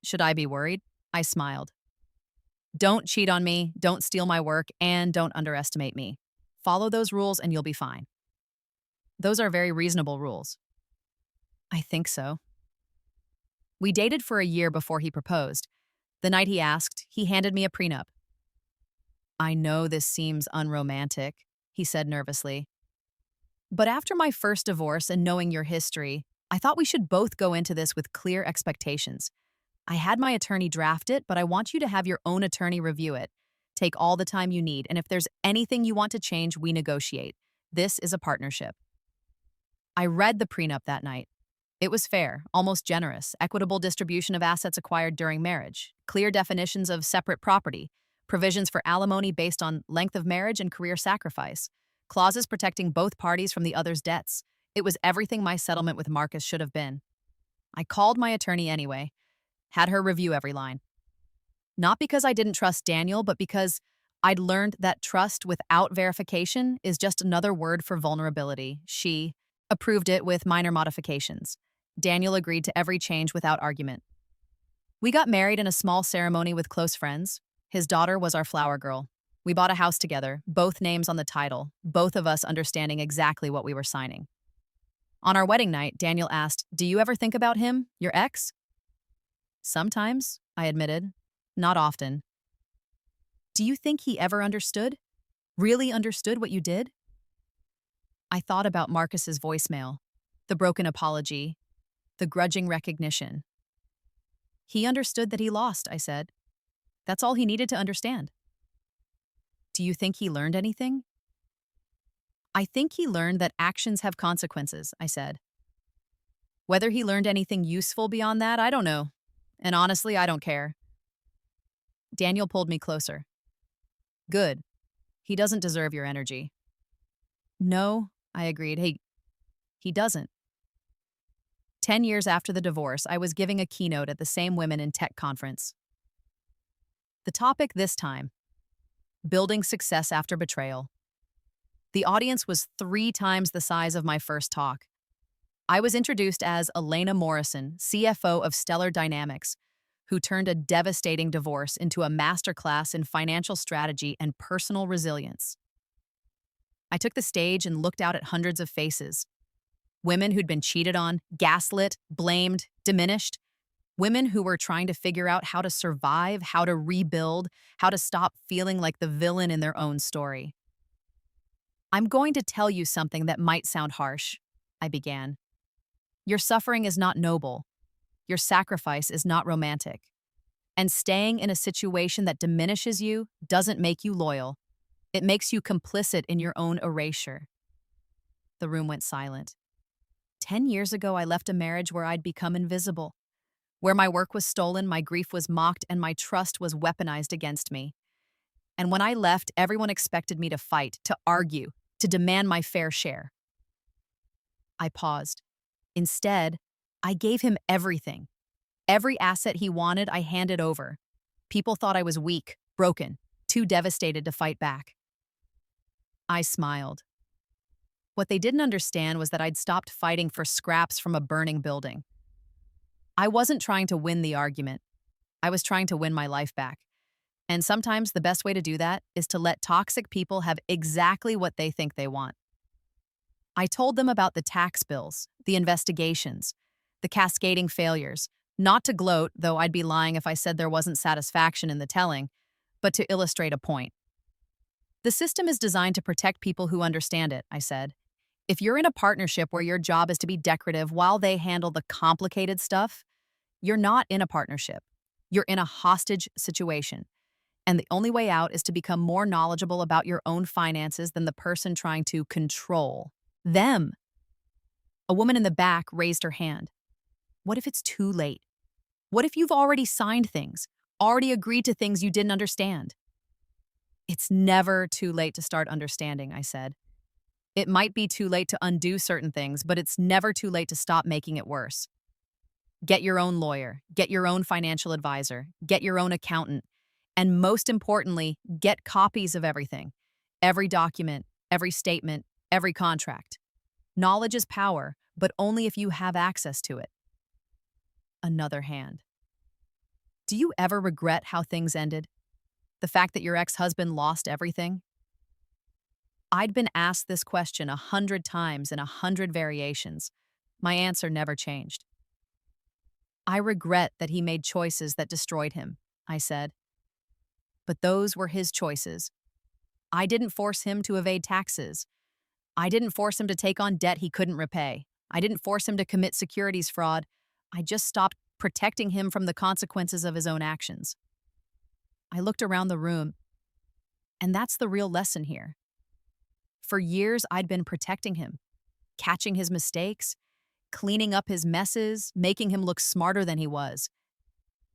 Should I be worried? I smiled. Don't cheat on me, don't steal my work, and don't underestimate me. Follow those rules and you'll be fine. Those are very reasonable rules. I think so. We dated for a year before he proposed. The night he asked, he handed me a prenup. I know this seems unromantic, he said nervously. But after my first divorce and knowing your history, I thought we should both go into this with clear expectations. I had my attorney draft it, but I want you to have your own attorney review it. Take all the time you need, and if there's anything you want to change, we negotiate. This is a partnership. I read the prenup that night. It was fair, almost generous, equitable distribution of assets acquired during marriage, clear definitions of separate property, provisions for alimony based on length of marriage and career sacrifice, clauses protecting both parties from the other's debts. It was everything my settlement with Marcus should have been. I called my attorney anyway, had her review every line. Not because I didn't trust Daniel, but because I'd learned that trust without verification is just another word for vulnerability. She approved it with minor modifications. Daniel agreed to every change without argument. We got married in a small ceremony with close friends. His daughter was our flower girl. We bought a house together, both names on the title, both of us understanding exactly what we were signing. On our wedding night, Daniel asked, "Do you ever think about him, your ex?" "Sometimes," I admitted. "Not often." "Do you think he ever understood? Really understood what you did?" I thought about Marcus's voicemail, the broken apology, the grudging recognition. "He understood that he lost," I said. "That's all he needed to understand." "Do you think he learned anything?" "I think he learned that actions have consequences," I said. "Whether he learned anything useful beyond that, I don't know. And honestly, I don't care." Daniel pulled me closer. "Good. He doesn't deserve your energy." "No," I agreed. He doesn't." 10 years after the divorce, I was giving a keynote at the same Women in Tech conference. The topic this time, building success after betrayal. The audience was 3 times the size of my first talk. I was introduced as Elena Morrison, CFO of Stellar Dynamics, who turned a devastating divorce into a masterclass in financial strategy and personal resilience. I took the stage and looked out at hundreds of faces. Women who'd been cheated on, gaslit, blamed, diminished. Women who were trying to figure out how to survive, how to rebuild, how to stop feeling like the villain in their own story. "I'm going to tell you something that might sound harsh," I began. "Your suffering is not noble. Your sacrifice is not romantic. And staying in a situation that diminishes you doesn't make you loyal. It makes you complicit in your own erasure." The room went silent. 10 years ago, I left a marriage where I'd become invisible, where my work was stolen, my grief was mocked, and my trust was weaponized against me. And when I left, everyone expected me to fight, to argue, to demand my fair share. I paused. Instead, I gave him everything. Every asset he wanted, I handed over. People thought I was weak, broken, too devastated to fight back. I smiled. What they didn't understand was that I'd stopped fighting for scraps from a burning building. I wasn't trying to win the argument. I was trying to win my life back. And sometimes the best way to do that is to let toxic people have exactly what they think they want. I told them about the tax bills, the investigations, the cascading failures, not to gloat, though I'd be lying if I said there wasn't satisfaction in the telling, but to illustrate a point. "The system is designed to protect people who understand it," I said. "If you're in a partnership where your job is to be decorative while they handle the complicated stuff, you're not in a partnership. You're in a hostage situation. And the only way out is to become more knowledgeable about your own finances than the person trying to control them." A woman in the back raised her hand. "What if it's too late? What if you've already signed things, already agreed to things you didn't understand?" "It's never too late to start understanding," I said. "It might be too late to undo certain things, but it's never too late to stop making it worse. Get your own lawyer, get your own financial advisor, get your own accountant, and most importantly, get copies of everything. Every document, every statement, every contract. Knowledge is power, but only if you have access to it." Another hand. "Do you ever regret how things ended? The fact that your ex-husband lost everything?" I'd been asked this question 100 times in 100 variations. My answer never changed. "I regret that he made choices that destroyed him," I said. "But those were his choices. I didn't force him to evade taxes. I didn't force him to take on debt he couldn't repay. I didn't force him to commit securities fraud. I just stopped protecting him from the consequences of his own actions." I looked around the room, and that's the real lesson here. For years, I'd been protecting him, catching his mistakes, cleaning up his messes, making him look smarter than he was.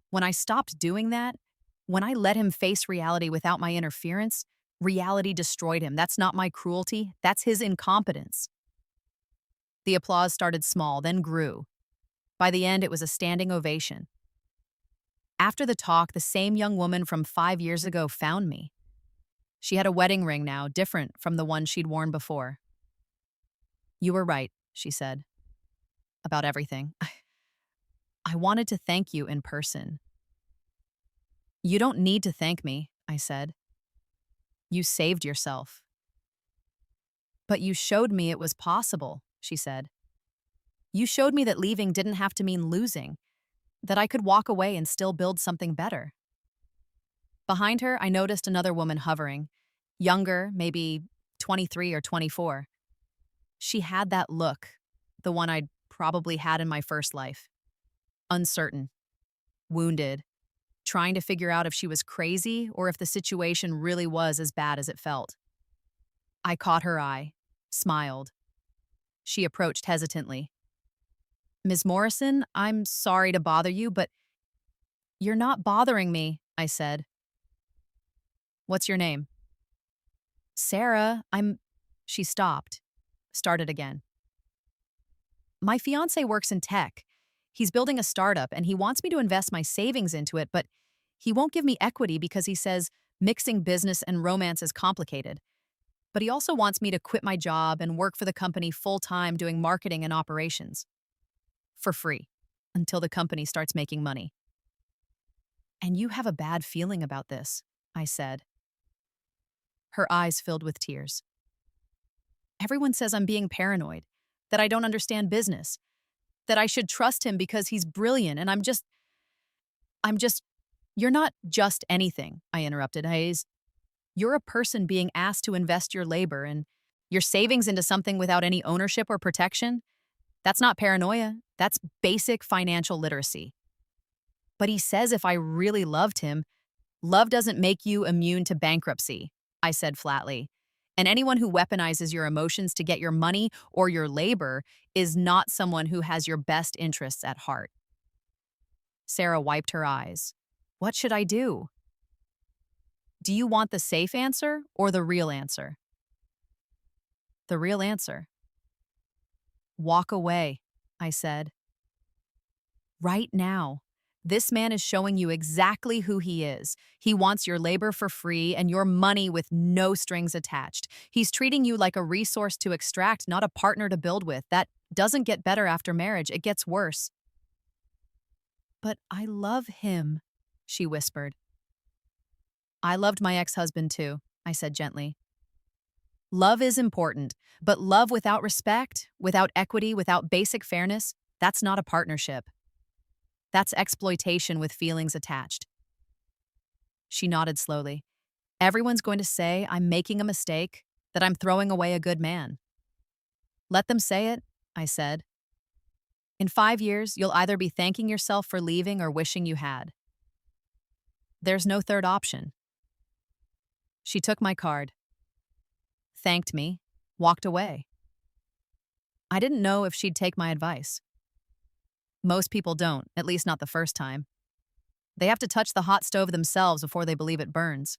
When I stopped doing that, When I let him face reality without my interference, reality destroyed him. That's not my cruelty, that's his incompetence. The applause started small, then grew. By the end, it was a standing ovation. After the talk, the same young woman from 5 years ago found me. She had a wedding ring now, different from the one she'd worn before. "You were right," she said, "about everything. I wanted to thank you in person." "You don't need to thank me," I said. "You saved yourself." "But you showed me it was possible," she said. "You showed me that leaving didn't have to mean losing, that I could walk away and still build something better." Behind her, I noticed another woman hovering, younger, maybe 23 or 24. She had that look, the one I'd probably had in my first life. Uncertain, wounded, trying to figure out if she was crazy or if the situation really was as bad as it felt. I caught her eye, smiled. She approached hesitantly. "Ms. Morrison, I'm sorry to bother you, but—" "You're not bothering me," I said. "What's your name?" "Sarah, I'm—" She stopped, started again. "My fiancé works in tech. He's building a startup and he wants me to invest my savings into it, but he won't give me equity because he says mixing business and romance is complicated. But he also wants me to quit my job and work for the company full-time doing marketing and operations. For free, until the company starts making money." "And you have a bad feeling about this," I said. Her eyes filled with tears. "Everyone says I'm being paranoid, that I don't understand business, that I should trust him because he's brilliant, and I'm just, you're not just anything," I interrupted Hayes. "You're a person being asked to invest your labor and your savings into something without any ownership or protection. That's not paranoia, that's basic financial literacy." "But he says if I really loved him, love doesn't make you immune to bankruptcy," I said flatly. "And anyone who weaponizes your emotions to get your money or your labor is not someone who has your best interests at heart." Sarah wiped her eyes. "What should I do?" "Do you want the safe answer or the real answer?" "The real answer." "Walk away," I said. "Right now. This man is showing you exactly who he is. He wants your labor for free and your money with no strings attached. He's treating you like a resource to extract, not a partner to build with. That doesn't get better after marriage, it gets worse." "But I love him," she whispered. "I loved my ex-husband too," I said gently. "Love is important, but love without respect, without equity, without basic fairness, that's not a partnership. That's exploitation with feelings attached." She nodded slowly. "Everyone's going to say I'm making a mistake, that I'm throwing away a good man." "Let them say it," I said. "In 5 years, you'll either be thanking yourself for leaving or wishing you had. There's no third option." She took my card, thanked me, walked away. I didn't know if she'd take my advice. Most people don't, at least not the first time. They have to touch the hot stove themselves before they believe it burns.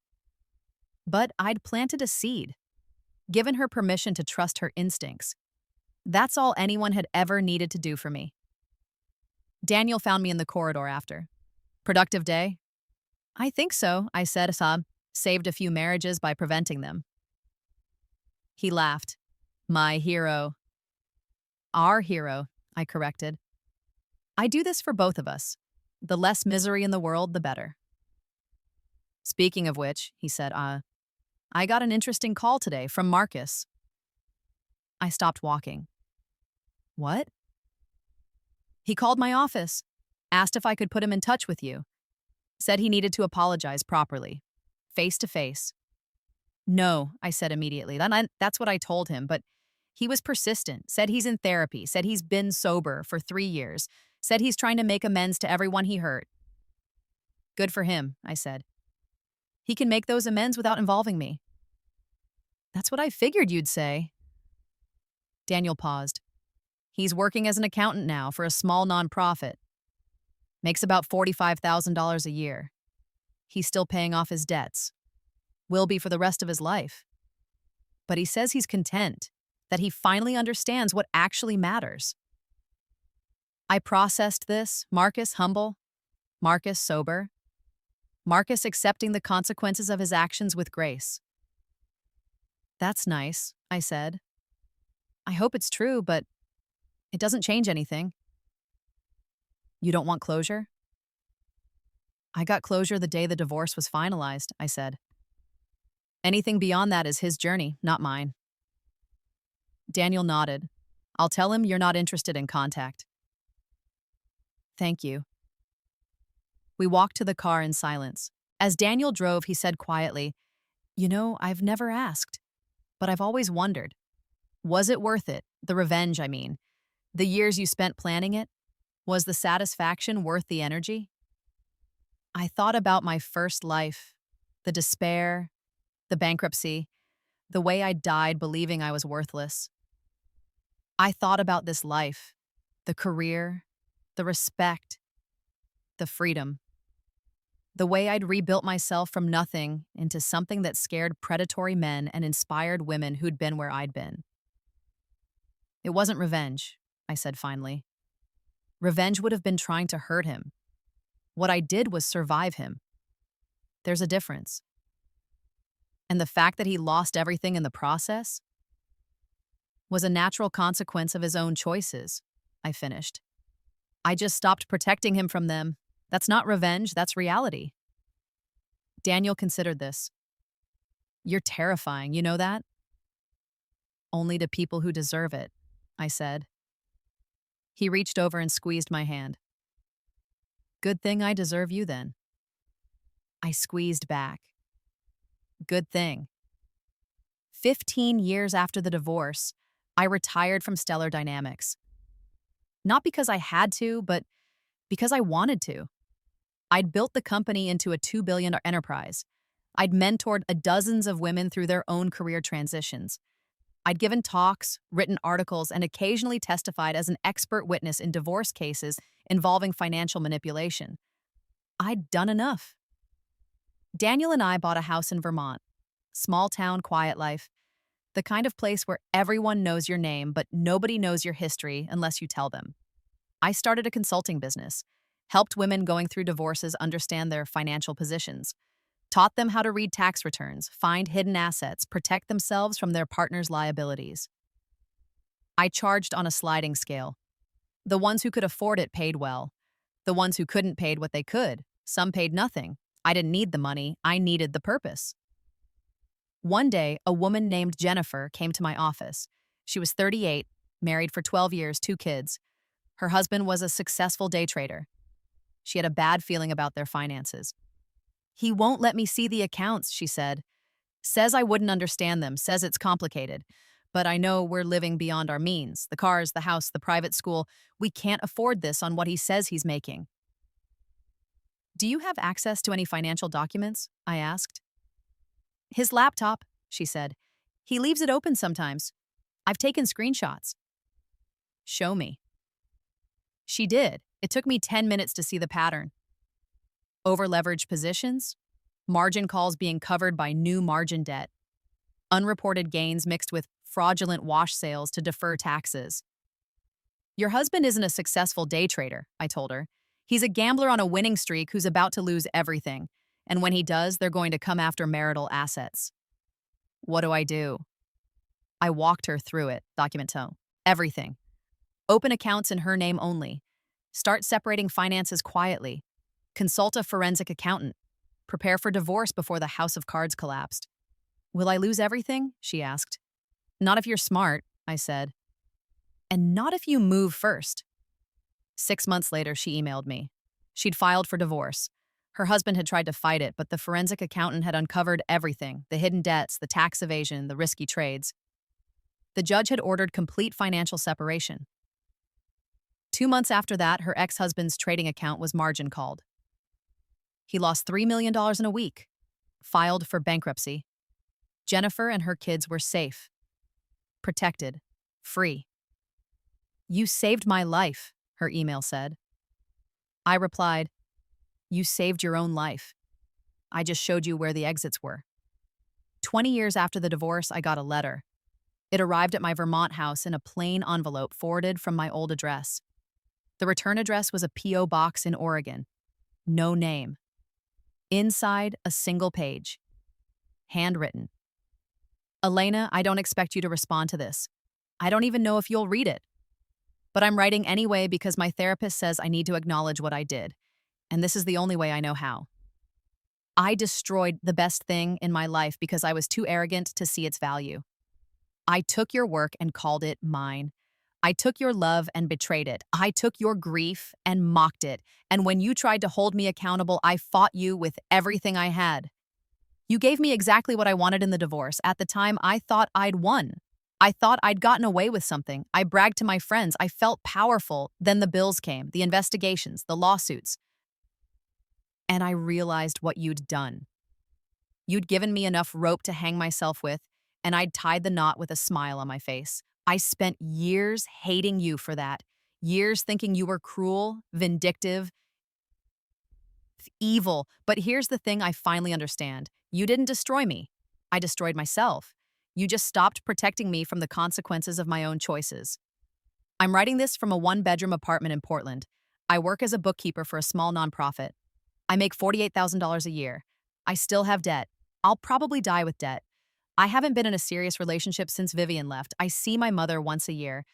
But I'd planted a seed, given her permission to trust her instincts. That's all anyone had ever needed to do for me. Daniel found me in the corridor after. "Productive day?" "I think so," I said, saved a few marriages by preventing them. He laughed. "My hero." "Our hero," I corrected. "I do this for both of us. The less misery in the world, the better." "Speaking of which," he said, I got an interesting call today from Marcus." I stopped walking. "What?" "He called my office, asked if I could put him in touch with you. Said he needed to apologize properly, face to face." "No," I said immediately. That's what I told him, but he was persistent, said he's in therapy, said he's been sober for 3 years, said he's trying to make amends to everyone he hurt. "Good for him," I said. "He can make those amends without involving me." "That's what I figured you'd say." Daniel paused. "He's working as an accountant now for a small nonprofit. Makes about $45,000 a year. He's still paying off his debts. Will be for the rest of his life. But he says he's content, that he finally understands what actually matters. I processed this, Marcus humble, Marcus sober, Marcus accepting the consequences of his actions with grace. That's nice, I said. I hope it's true, but it doesn't change anything. You don't want closure? I got closure the day the divorce was finalized, I said. Anything beyond that is his journey, not mine. Daniel nodded. I'll tell him you're not interested in contact. Thank you. We walked to the car in silence. As Daniel drove, he said quietly, I've never asked, but I've always wondered. Was it worth it? The revenge, I mean. The years you spent planning it? Was the satisfaction worth the energy? I thought about my first life, the despair, the bankruptcy, the way I died believing I was worthless. I thought about this life, the career, the respect, the freedom. The way I'd rebuilt myself from nothing into something that scared predatory men and inspired women who'd been where I'd been. It wasn't revenge, I said finally. Revenge would have been trying to hurt him. What I did was survive him. There's a difference. And the fact that he lost everything in the process was a natural consequence of his own choices, I finished. I just stopped protecting him from them. That's not revenge, that's reality. Daniel considered this. You're terrifying, you know that? Only to people who deserve it, I said. He reached over and squeezed my hand. Good thing I deserve you then. I squeezed back. Good thing. 15 years after the divorce, I retired from Stellar Dynamics. Not because I had to, but because I wanted to. I'd built the company into a $2 billion enterprise. I'd mentored dozens of women through their own career transitions. I'd given talks, written articles, and occasionally testified as an expert witness in divorce cases involving financial manipulation. I'd done enough. Daniel and I bought a house in Vermont. Small town, quiet life. The kind of place where everyone knows your name, but nobody knows your history unless you tell them. I started a consulting business, helped women going through divorces understand their financial positions, taught them how to read tax returns, find hidden assets, protect themselves from their partner's liabilities. I charged on a sliding scale. The ones who could afford it paid well. The ones who couldn't paid what they could. Some paid nothing. I didn't need the money, I needed the purpose. One day, a woman named Jennifer came to my office. She was 38, married for 12 years, 2 kids. Her husband was a successful day trader. She had a bad feeling about their finances. He won't let me see the accounts, she said. Says I wouldn't understand them, says it's complicated. But I know we're living beyond our means. The cars, the house, the private school. We can't afford this on what he says he's making. Do you have access to any financial documents? I asked. His laptop, she said. He leaves it open sometimes. I've taken screenshots. Show me. She did. It took me 10 minutes to see the pattern. Over-leveraged positions, margin calls being covered by new margin debt, unreported gains mixed with fraudulent wash sales to defer taxes. Your husband isn't a successful day trader, I told her. He's a gambler on a winning streak who's about to lose everything, and when he does, they're going to come after marital assets. What do I do? I walked her through it, documento, everything. Open accounts in her name only. Start separating finances quietly. Consult a forensic accountant. Prepare for divorce before the house of cards collapsed. Will I lose everything? She asked. Not if you're smart, I said. And not if you move first. 6 months later, she emailed me. She'd filed for divorce. Her husband had tried to fight it, but the forensic accountant had uncovered everything, the hidden debts, the tax evasion, the risky trades. The judge had ordered complete financial separation. 2 months after that, her ex-husband's trading account was margin called. He lost $3 million in a week, filed for bankruptcy. Jennifer and her kids were safe, protected, free. You saved my life, her email said. I replied, you saved your own life. I just showed you where the exits were. 20 years after the divorce, I got a letter. It arrived at my Vermont house in a plain envelope forwarded from my old address. The return address was a P.O. box in Oregon. No name. Inside, a single page. Handwritten. Elena, I don't expect you to respond to this. I don't even know if you'll read it. But I'm writing anyway because my therapist says I need to acknowledge what I did. And this is the only way I know how. I destroyed the best thing in my life because I was too arrogant to see its value. I took your work and called it mine. I took your love and betrayed it. I took your grief and mocked it. And when you tried to hold me accountable, I fought you with everything I had. You gave me exactly what I wanted in the divorce. At the time, I thought I'd won. I thought I'd gotten away with something. I bragged to my friends. I felt powerful. Then the bills came, the investigations, the lawsuits. And I realized what you'd done. You'd given me enough rope to hang myself with, and I'd tied the knot with a smile on my face. I spent years hating you for that. Years thinking you were cruel, vindictive, evil. But here's the thing I finally understand. You didn't destroy me. I destroyed myself. You just stopped protecting me from the consequences of my own choices. I'm writing this from a one-bedroom apartment in Portland. I work as a bookkeeper for a small nonprofit. I make $48,000 a year. I still have debt. I'll probably die with debt. I haven't been in a serious relationship since Vivian left. I see my mother once a year,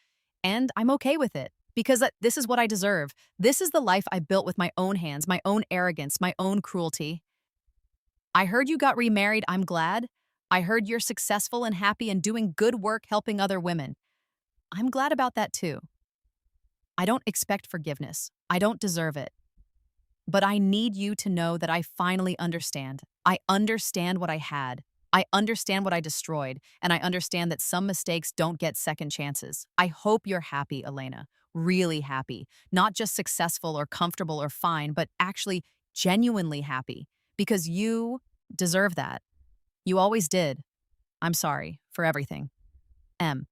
and I'm okay with it because this is what I deserve. This is the life I built with my own hands, my own arrogance, my own cruelty. I heard you got remarried. I'm glad. I heard you're successful and happy and doing good work helping other women. I'm glad about that too. I don't expect forgiveness. I don't deserve it. But I need you to know that I finally understand. I understand what I had. I understand what I destroyed, and I understand that some mistakes don't get second chances. I hope you're happy, Elena. Really happy. Not just successful or comfortable or fine, but actually genuinely happy. Because you deserve that. You always did. I'm sorry for everything. M.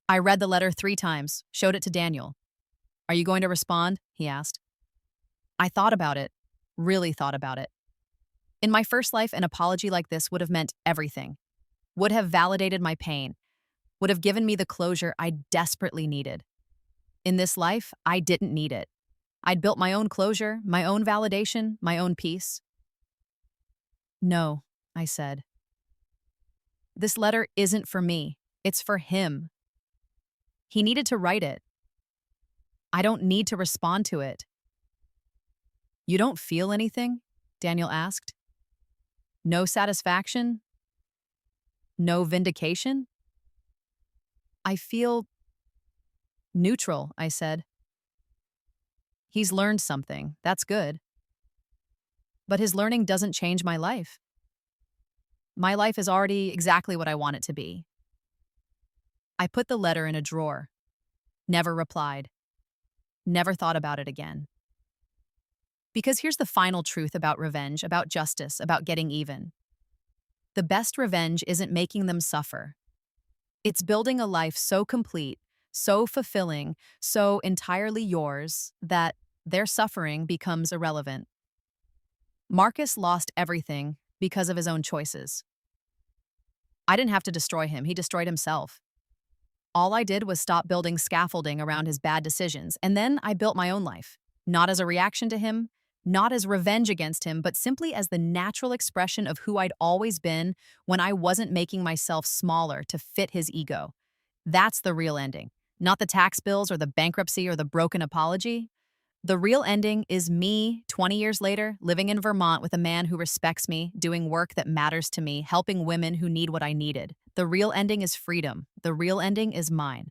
I read the letter 3 times, showed it to Daniel. Are you going to respond? He asked. I thought about it, really thought about it. In my first life, an apology like this would have meant everything, would have validated my pain, would have given me the closure I desperately needed. In this life, I didn't need it. I'd built my own closure, my own validation, my own peace. No, I said. This letter isn't for me. It's for him. He needed to write it. I don't need to respond to it. You don't feel anything? Daniel asked. No satisfaction? No vindication? I feel neutral, I said. He's learned something. That's good. But his learning doesn't change my life. My life is already exactly what I want it to be. I put the letter in a drawer. Never replied. Never thought about it again. Because here's the final truth about revenge, about justice, about getting even. The best revenge isn't making them suffer. It's building a life so complete, so fulfilling, so entirely yours that their suffering becomes irrelevant. Marcus lost everything because of his own choices. I didn't have to destroy him. He destroyed himself. All I did was stop building scaffolding around his bad decisions, and then I built my own life, not as a reaction to him, not as revenge against him, but simply as the natural expression of who I'd always been when I wasn't making myself smaller to fit his ego. That's the real ending, not the tax bills or the bankruptcy or the broken apology. The real ending is me, 20 years later, living in Vermont with a man who respects me, doing work that matters to me, helping women who need what I needed. The real ending is freedom. The real ending is mine.